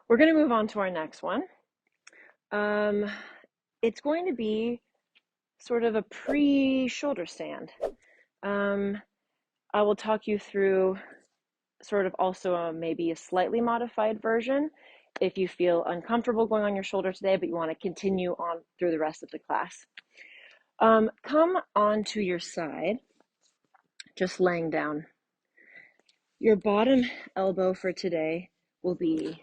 We're going to move on to our next one. It's going to be sort of a pre-shoulder stand. I will talk you through sort of also maybe a slightly modified version if you feel uncomfortable going on your shoulder today, but you want to continue on through the rest of the class. Come onto your side, just laying down. Your bottom elbow for today will be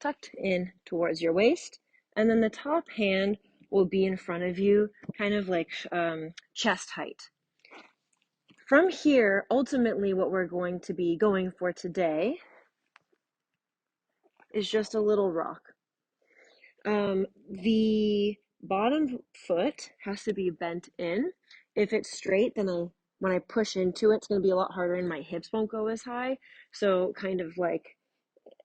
tucked in towards your waist, and then the top hand will be in front of you, kind of like chest height. From here, ultimately what we're going to be going for today is just a little rock. The bottom foot has to be bent in. If it's straight, then when I push into it, it's going to be a lot harder and my hips won't go as high. So kind of like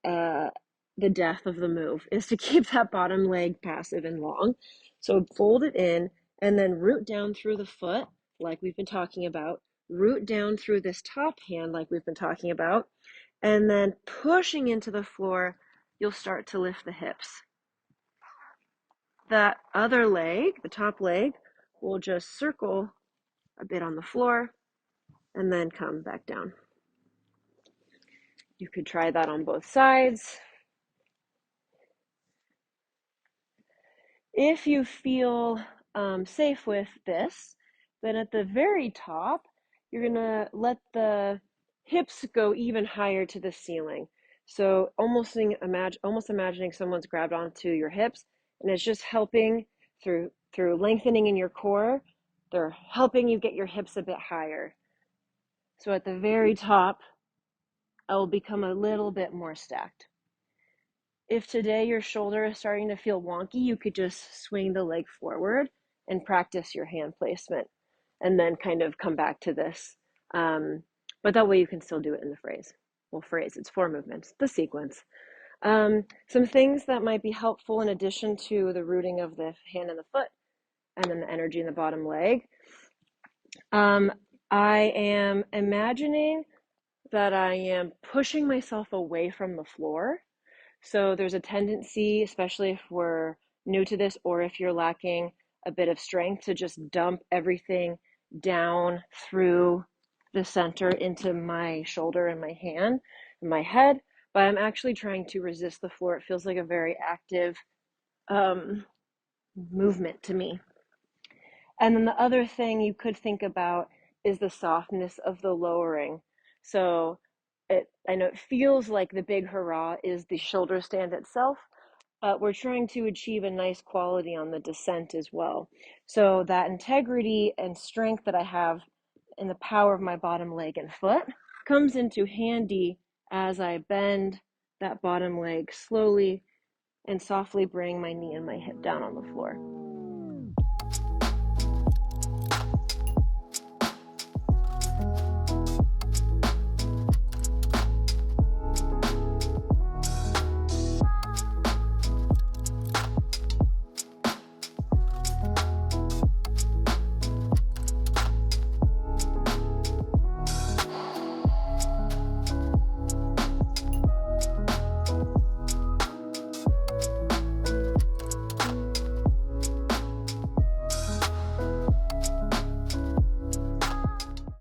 the death of the move is to keep that bottom leg passive and long. So fold it in and then root down through the foot like we've been talking about, root down through this top hand like we've been talking about, and then pushing into the floor, you'll start to lift the hips. That other leg, the top leg, will just circle a bit on the floor and then come back down. You could try that on both sides. If you feel safe with this, then at the very top, you're gonna let the hips go even higher to the ceiling. So almost imagining someone's grabbed onto your hips, and it's just helping through lengthening in your core. They're helping you get your hips a bit higher. So at the very top, I will become a little bit more stacked. If today your shoulder is starting to feel wonky, you could just swing the leg forward and practice your hand placement and then kind of come back to this. But that way you can still do it in the phrase. Well, phrase, it's 4 movements, the sequence. Some things that might be helpful in addition to the rooting of the hand and the foot and then the energy in the bottom leg. I am imagining that I am pushing myself away from the floor. So there's a tendency, especially if we're new to this or if you're lacking a bit of strength, to just dump everything down through the center into my shoulder and my hand and my head. But I'm actually trying to resist the floor. It feels like a very active movement to me. And then the other thing you could think about is the softness of the lowering. So I know it feels like the big hurrah is the shoulder stand itself, but we're trying to achieve a nice quality on the descent as well. So that integrity and strength that I have in the power of my bottom leg and foot comes into handy as I bend that bottom leg slowly and softly bring my knee and my hip down on the floor.